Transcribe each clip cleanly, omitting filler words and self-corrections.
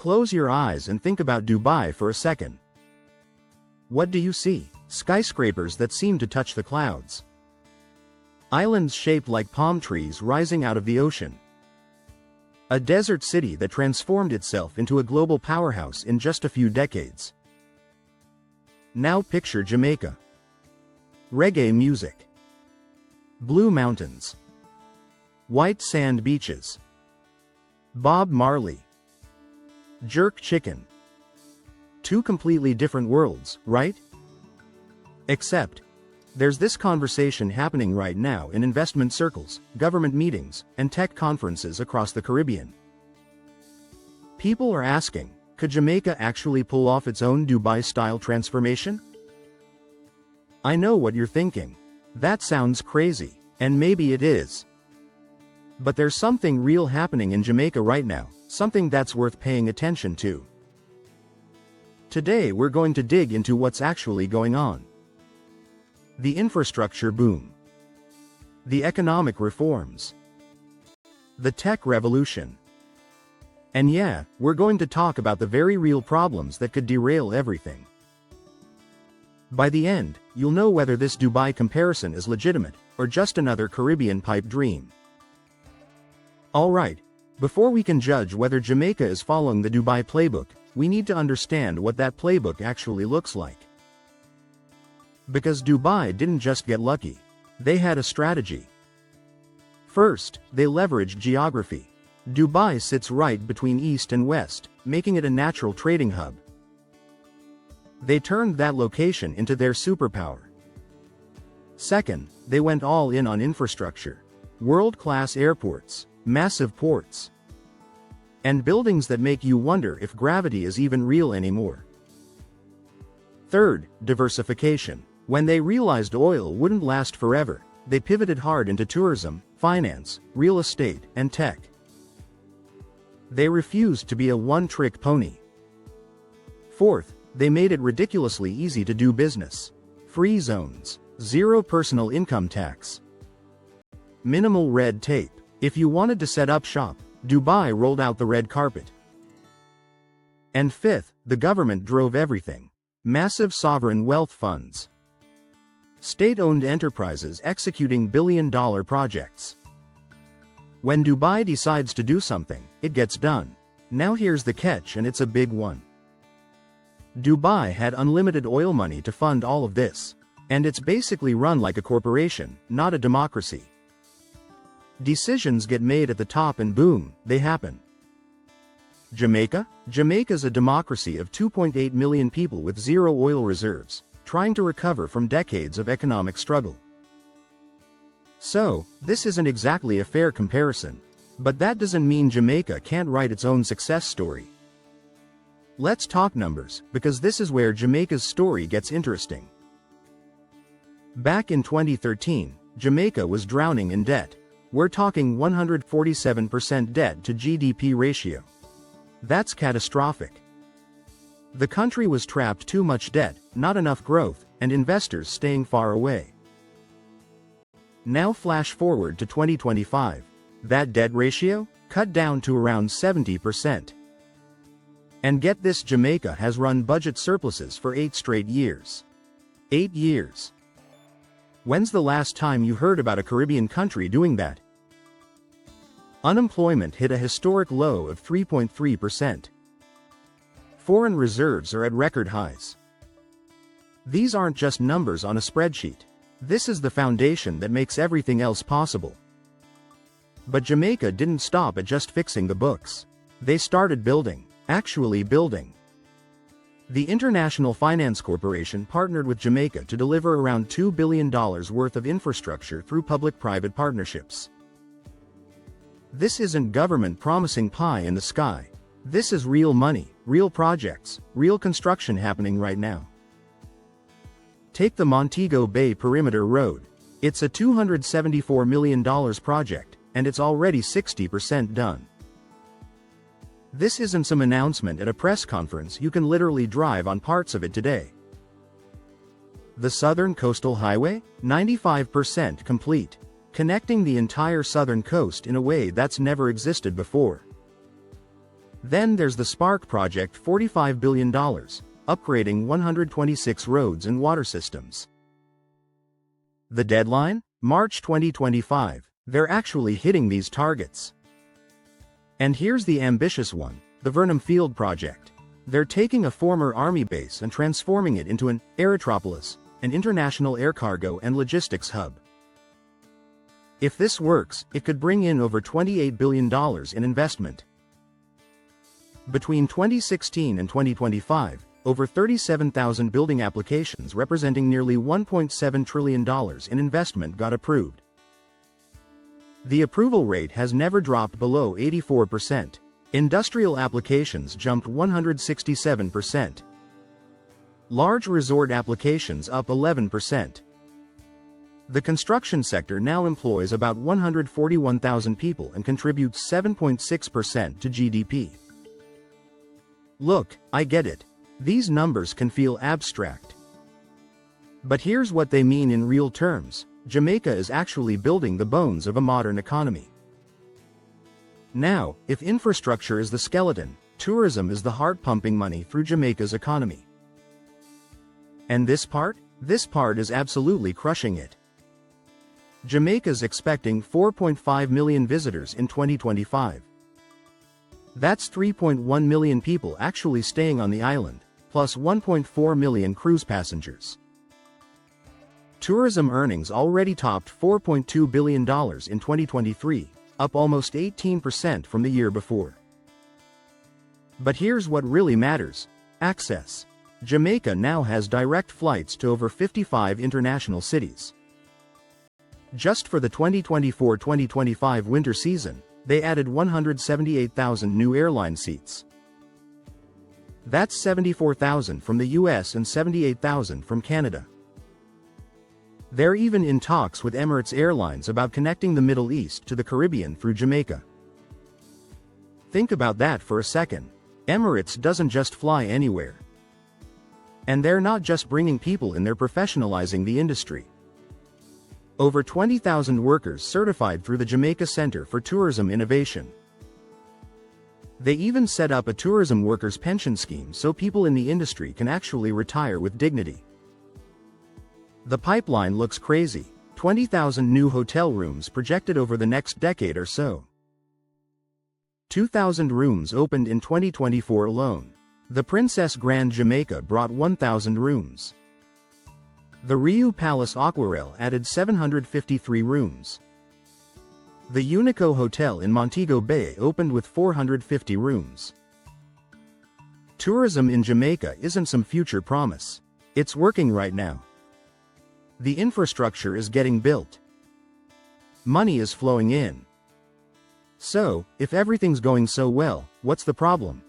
Close your eyes and think about Dubai for a second. What do you see? Skyscrapers that seem to touch the clouds. Islands shaped like palm trees rising out of the ocean. A desert city that transformed itself into a global powerhouse in just a few decades. Now picture Jamaica. Reggae music. Blue mountains. White sand beaches. Bob Marley. Jerk chicken. Two completely different worlds, right? Except, there's this conversation happening right now in investment circles, government meetings, and tech conferences across the Caribbean. People are asking, could Jamaica actually pull off its own Dubai-style transformation? I know what you're thinking. That sounds crazy, and maybe it is. But there's something real happening in Jamaica right now, something that's worth paying attention to. Today we're going to dig into what's actually going on. The infrastructure boom. The economic reforms. The tech revolution. And yeah, we're going to talk about the very real problems that could derail everything. By the end, you'll know whether this Dubai comparison is legitimate, or just another Caribbean pipe dream. Alright, before we can judge whether Jamaica is following the Dubai playbook, we need to understand what that playbook actually looks like. Because Dubai didn't just get lucky. They had a strategy. First, they leveraged geography. Dubai sits right between east and west, making it a natural trading hub. They turned that location into their superpower. Second, they went all in on infrastructure. World-class airports, massive ports, and buildings that make you wonder if gravity is even real anymore. Third, diversification. When they realized oil wouldn't last forever, they pivoted hard into tourism, finance, real estate, and tech. They refused to be a one-trick pony. Fourth, they made it ridiculously easy to do business. Free zones, zero personal income tax, minimal red tape. If you wanted to set up shop, Dubai rolled out the red carpet. And fifth, the government drove everything. Massive sovereign wealth funds. State-owned enterprises executing billion-dollar projects. When Dubai decides to do something, it gets done. Now here's the catch, and it's a big one. Dubai had unlimited oil money to fund all of this. And it's basically run like a corporation, not a democracy. Decisions get made at the top and boom, they happen. Jamaica? Jamaica's a democracy of 2.8 million people with zero oil reserves, trying to recover from decades of economic struggle. So, this isn't exactly a fair comparison. But that doesn't mean Jamaica can't write its own success story. Let's talk numbers, because this is where Jamaica's story gets interesting. Back in 2013, Jamaica was drowning in debt. We're talking 147% debt to GDP ratio. That's catastrophic. The country was trapped too much debt, not enough growth, and investors staying far away. Now flash forward to 2025. That debt ratio? Cut down to around 70%. And get this, Jamaica has run budget surpluses for 8 straight years. 8 years. When's the last time you heard about a Caribbean country doing that? Unemployment hit a historic low of 3.3%. Foreign reserves are at record highs. These aren't just numbers on a spreadsheet. This is the foundation that makes everything else possible. But Jamaica didn't stop at just fixing the books. They started building, actually building. The International Finance Corporation partnered with Jamaica to deliver around $2 billion worth of infrastructure through public-private partnerships. This isn't government promising pie in the sky. This is real money, real projects, real construction happening right now. Take the Montego Bay Perimeter Road. It's a $274 million project, and it's already 60% done. This isn't some announcement at a press conference. You can literally drive on parts of it today. The Southern Coastal Highway? 95% complete. Connecting the entire southern coast in a way that's never existed before. Then there's the Spark project, $45 billion, upgrading 126 roads and water systems. The deadline? March 2025. They're actually hitting these targets. And here's the ambitious one, the Vernon Field project. They're taking a former army base and transforming it into an aerotropolis, an international air cargo and logistics hub. If this works, it could bring in over $28 billion in investment. Between 2016 and 2025, over 37,000 building applications representing nearly $1.7 trillion in investment got approved. The approval rate has never dropped below 84%. Industrial applications jumped 167%. Large resort applications up 11%. The construction sector now employs about 141,000 people and contributes 7.6% to GDP. Look, I get it. These numbers can feel abstract. But here's what they mean in real terms. Jamaica is actually building the bones of a modern economy. Now, if infrastructure is the skeleton, tourism is the heart pumping money through Jamaica's economy. And this part? This part is absolutely crushing it. Jamaica's expecting 4.5 million visitors in 2025. That's 3.1 million people actually staying on the island, plus 1.4 million cruise passengers. Tourism earnings already topped $4.2 billion in 2023, up almost 18% from the year before. But here's what really matters: access. Jamaica now has direct flights to over 55 international cities. Just for the 2024-2025 winter season, they added 178,000 new airline seats. That's 74,000 from the US and 78,000 from Canada. They're even in talks with Emirates Airlines about connecting the Middle East to the Caribbean through Jamaica. Think about that for a second. Emirates doesn't just fly anywhere. And they're not just bringing people in, they're professionalizing the industry. Over 20,000 workers certified through the Jamaica Center for Tourism Innovation. They even set up a tourism workers' pension scheme so people in the industry can actually retire with dignity. The pipeline looks crazy: 20,000 new hotel rooms projected over the next decade or so. 2,000 rooms opened in 2024 alone. The Princess Grand Jamaica brought 1,000 rooms. The Riu Palace Aquarelle added 753 rooms. The Unico Hotel in Montego Bay opened with 450 rooms. Tourism in Jamaica isn't some future promise. It's working right now. The infrastructure is getting built. Money is flowing in. So, if everything's going so well, what's the problem?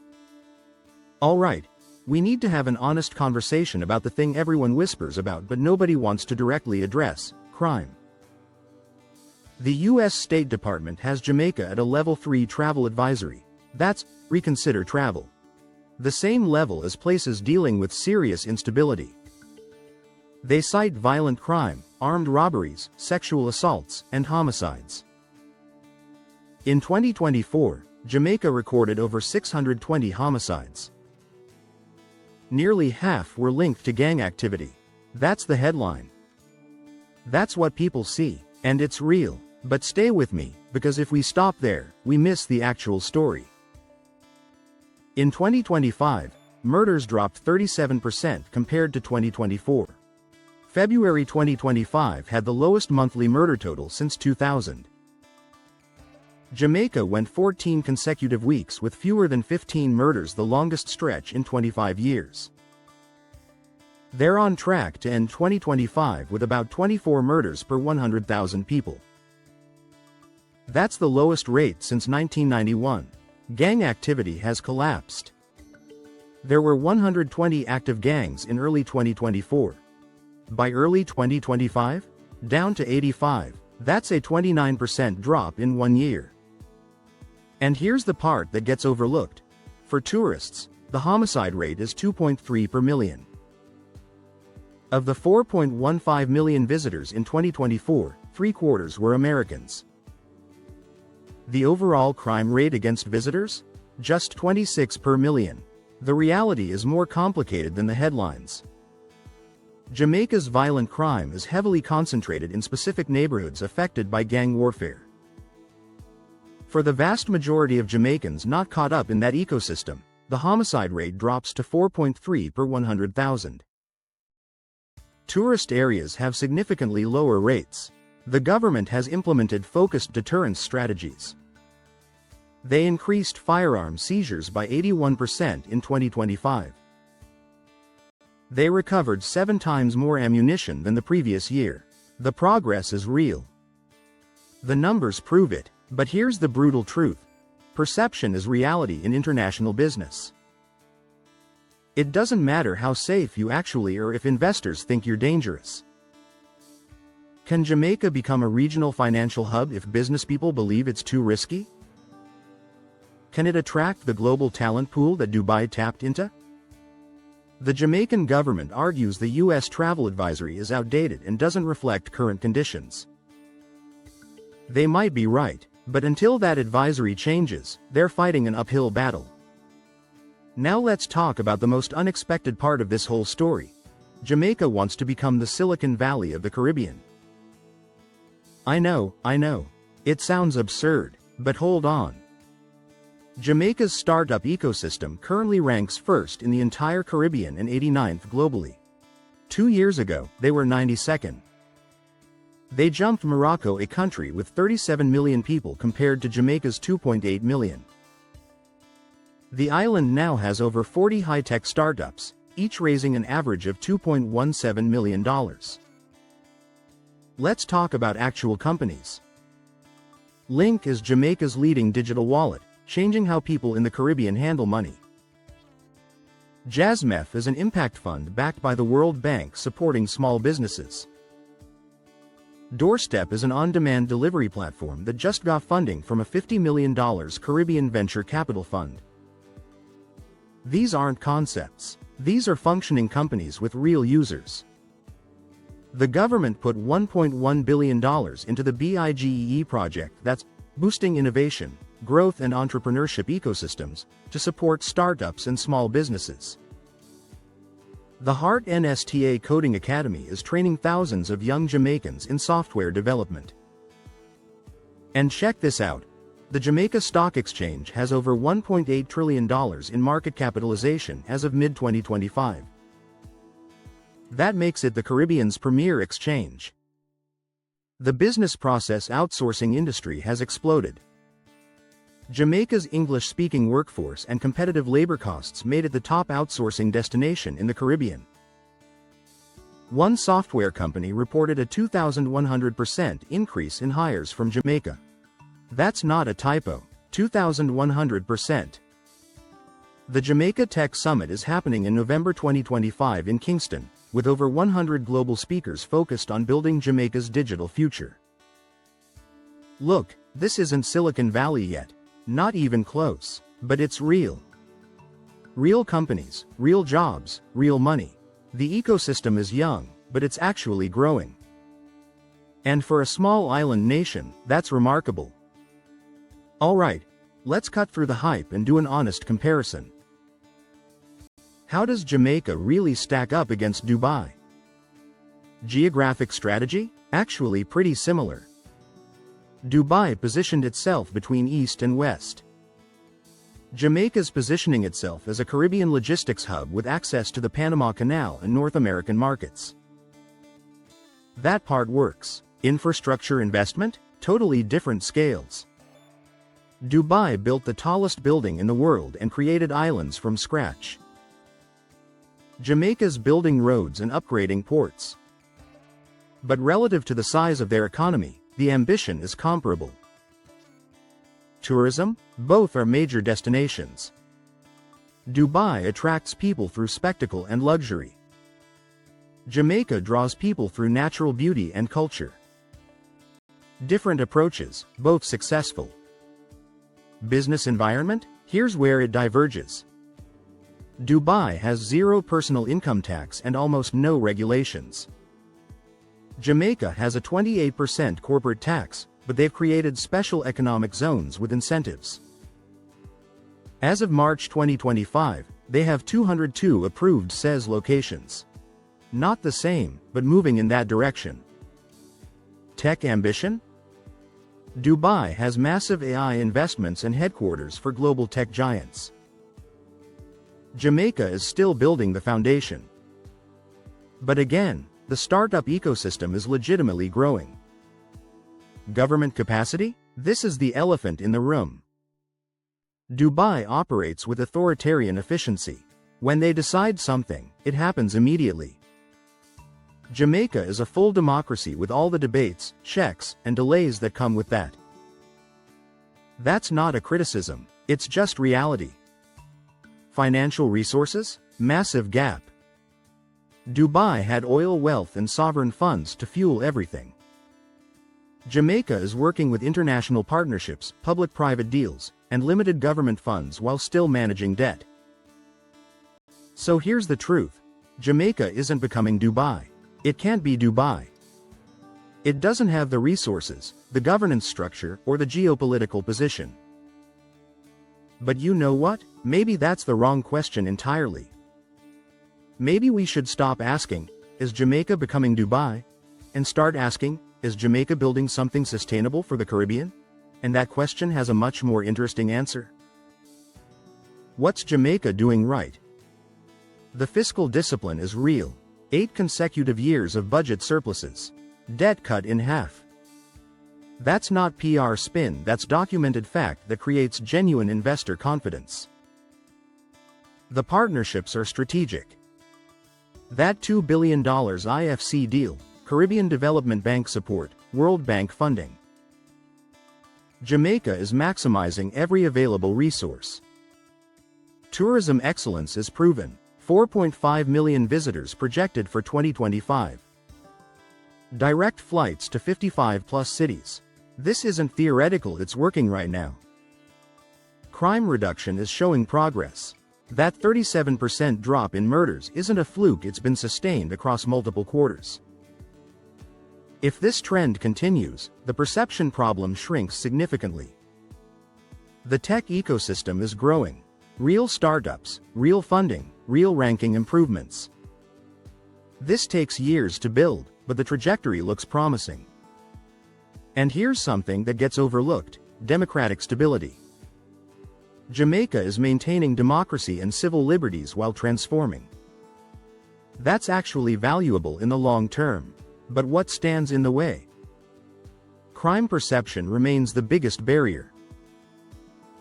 Alright, we need to have an honest conversation about the thing everyone whispers about but nobody wants to directly address: crime. The US State Department has Jamaica at a Level 3 travel advisory. That's reconsider travel. The same level as places dealing with serious instability. They cite violent crime, armed robberies, sexual assaults, and homicides. In 2024, Jamaica recorded over 620 homicides. Nearly half were linked to gang activity. That's the headline. That's what people see, and it's real. But stay with me, because if we stop there, we miss the actual story. In 2025, murders dropped 37% compared to 2024. February 2025 had the lowest monthly murder total since 2000. Jamaica went 14 consecutive weeks with fewer than 15 murders, the longest stretch in 25 years. They're on track to end 2025 with about 24 murders per 100,000 people. That's the lowest rate since 1991. Gang activity has collapsed. There were 120 active gangs in early 2024. By early 2025, down to 85. That's a 29% drop in 1 year. And here's the part that gets overlooked. For tourists, the homicide rate is 2.3 per million. Of the 4.15 million visitors in 2024, 3/4 were Americans. The overall crime rate against visitors? Just 26 per million. The reality is more complicated than the headlines. Jamaica's violent crime is heavily concentrated in specific neighborhoods affected by gang warfare. For the vast majority of Jamaicans not caught up in that ecosystem, the homicide rate drops to 4.3 per 100,000. Tourist areas have significantly lower rates. The government has implemented focused deterrence strategies. They increased firearm seizures by 81% in 2025. They recovered 7 times more ammunition than the previous year. The progress is real. The numbers prove it, but here's the brutal truth. Perception is reality in international business. It doesn't matter how safe you actually are if investors think you're dangerous. Can Jamaica become a regional financial hub if businesspeople believe it's too risky? Can it attract the global talent pool that Dubai tapped into? The Jamaican government argues the U.S. travel advisory is outdated and doesn't reflect current conditions. They might be right, but until that advisory changes, they're fighting an uphill battle. Now let's talk about the most unexpected part of this whole story. Jamaica wants to become the Silicon Valley of the Caribbean. I know. It sounds absurd, but hold on. Jamaica's startup ecosystem currently ranks first in the entire Caribbean and 89th globally. 2 years ago, they were 92nd. They jumped Morocco, a country with 37 million people compared to Jamaica's 2.8 million. The island now has over 40 high-tech startups, each raising an average of $2.17 million. Let's talk about actual companies. Link is Jamaica's leading digital wallet, changing how people in the Caribbean handle money. JASMEF is an impact fund backed by the World Bank supporting small businesses. Doorstep is an on-demand delivery platform that just got funding from a $50 million Caribbean venture capital fund. These aren't concepts. These are functioning companies with real users. The government put $1.1 billion into the BIGEE project that's boosting innovation, growth and entrepreneurship ecosystems to support startups and small businesses. The Heart NSTA Coding Academy is training thousands of young Jamaicans in software development. And check this out. The Jamaica Stock Exchange has over $1.8 trillion in market capitalization as of mid-2025. That makes it the Caribbean's premier exchange. The business process outsourcing industry has exploded. Jamaica's English-speaking workforce and competitive labor costs made it the top outsourcing destination in the Caribbean. One software company reported a 2,100% increase in hires from Jamaica. That's not a typo. 2,100%. The Jamaica Tech Summit is happening in November 2025 in Kingston, with over 100 global speakers focused on building Jamaica's digital future. Look, this isn't Silicon Valley yet. Not even close. But it's real. Real companies, real jobs, real money. The ecosystem is young, but it's actually growing. And for a small island nation, that's remarkable. Alright, let's cut through the hype and do an honest comparison. How does Jamaica really stack up against Dubai? Geographic strategy? Actually pretty similar. Dubai positioned itself between East and West. Jamaica's positioning itself as a Caribbean logistics hub with access to the Panama Canal and North American markets. That part works. Infrastructure investment? Totally different scales. Dubai built the tallest building in the world and created islands from scratch. Jamaica's building roads and upgrading ports. But relative to the size of their economy, the ambition is comparable. Tourism? Both are major destinations. Dubai attracts people through spectacle and luxury. Jamaica draws people through natural beauty and culture. Different approaches, both successful. Business environment? Here's where it diverges. Dubai has zero personal income tax and almost no regulations. Jamaica has a 28% corporate tax, but they've created special economic zones with incentives. As of March 2025, they have 202 approved SEZ locations. Not the same, but moving in that direction. Tech ambition? Dubai has massive AI investments and headquarters for global tech giants. Jamaica is still building the foundation. But again, the startup ecosystem is legitimately growing. Government capacity? This is the elephant in the room. Dubai operates with authoritarian efficiency. When they decide something, it happens immediately. Jamaica is a full democracy with all the debates, checks, and delays that come with that. That's not a criticism, it's just reality. Financial resources? Massive gap. Dubai had oil wealth and sovereign funds to fuel everything. Jamaica is working with international partnerships, public-private deals, and limited government funds while still managing debt. So here's the truth. Jamaica isn't becoming Dubai. It can't be Dubai. It doesn't have the resources, the governance structure, or the geopolitical position. But you know what? Maybe that's the wrong question entirely. Maybe we should stop asking, is Jamaica becoming Dubai? And start asking, is Jamaica building something sustainable for the Caribbean? And that question has a much more interesting answer. What's Jamaica doing right? The fiscal discipline is real. 8 consecutive years of budget surpluses. Debt cut in half. That's not PR spin, that's documented fact that creates genuine investor confidence. The partnerships are strategic. That $2 billion IFC deal, Caribbean Development Bank support, World Bank funding. Jamaica is maximizing every available resource. Tourism excellence is proven. 4.5 million visitors projected for 2025. Direct flights to 55+ cities. This isn't theoretical, it's working right now. Crime reduction is showing progress. That 37% drop in murders isn't a fluke, it's been sustained across multiple quarters. If this trend continues, the perception problem shrinks significantly. The tech ecosystem is growing. Real startups, real funding, real ranking improvements. This takes years to build, but the trajectory looks promising. And here's something that gets overlooked: democratic stability. Jamaica is maintaining democracy and civil liberties while transforming. That's actually valuable in the long term. But what stands in the way? Crime perception remains the biggest barrier.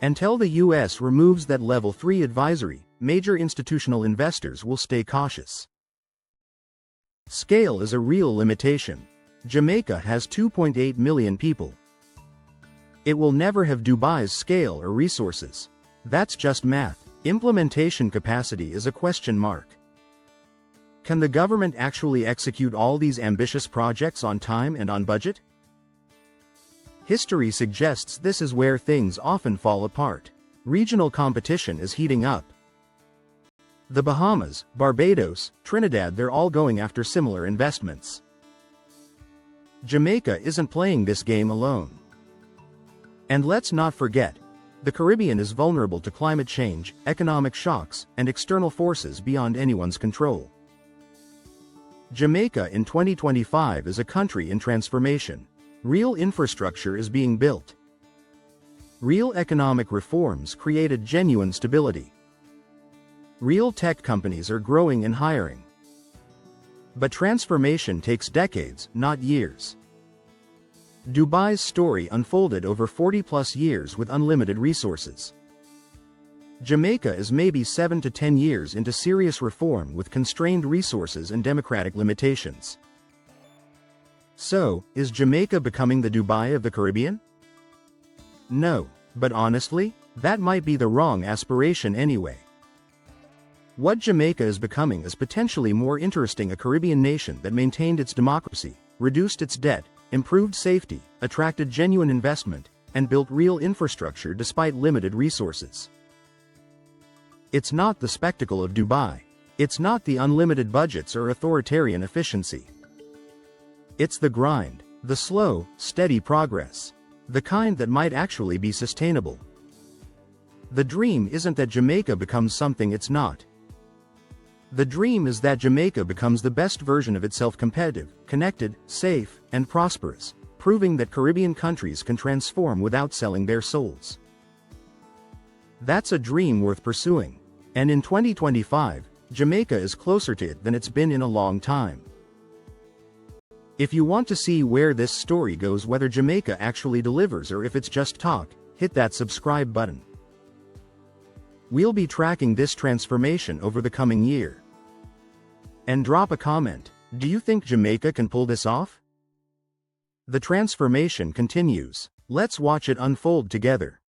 Until the US removes that Level 3 advisory, major institutional investors will stay cautious. Scale is a real limitation. Jamaica has 2.8 million people. It will never have Dubai's scale or resources. That's just math. Implementation capacity is a question mark. Can the government actually execute all these ambitious projects on time and on budget? History suggests this is where things often fall apart. Regional competition is heating up. The Bahamas, Barbados, Trinidad, they're all going after similar investments. Jamaica isn't playing this game alone. And let's not forget, the Caribbean is vulnerable to climate change, economic shocks, and external forces beyond anyone's control. Jamaica in 2025 is a country in transformation. Real infrastructure is being built. Real economic reforms created genuine stability. Real tech companies are growing and hiring. But transformation takes decades, not years. Dubai's story unfolded over 40+ years with unlimited resources. Jamaica is maybe 7 to 10 years into serious reform with constrained resources and democratic limitations. So, is Jamaica becoming the Dubai of the Caribbean? No, but honestly, that might be the wrong aspiration anyway. What Jamaica is becoming is potentially more interesting: a Caribbean nation that maintained its democracy, reduced its debt, improved safety, attracted genuine investment, and built real infrastructure despite limited resources. It's not the spectacle of Dubai. It's not the unlimited budgets or authoritarian efficiency. It's the grind, the slow, steady progress. The kind that might actually be sustainable. The dream isn't that Jamaica becomes something it's not. The dream is that Jamaica becomes the best version of itself, competitive, connected, safe, and prosperous, proving that Caribbean countries can transform without selling their souls. That's a dream worth pursuing. And in 2025, Jamaica is closer to it than it's been in a long time. If you want to see where this story goes, whether Jamaica actually delivers or if it's just talk, hit that subscribe button. We'll be tracking this transformation over the coming year. And drop a comment. Do you think Jamaica can pull this off? The transformation continues. Let's watch it unfold together.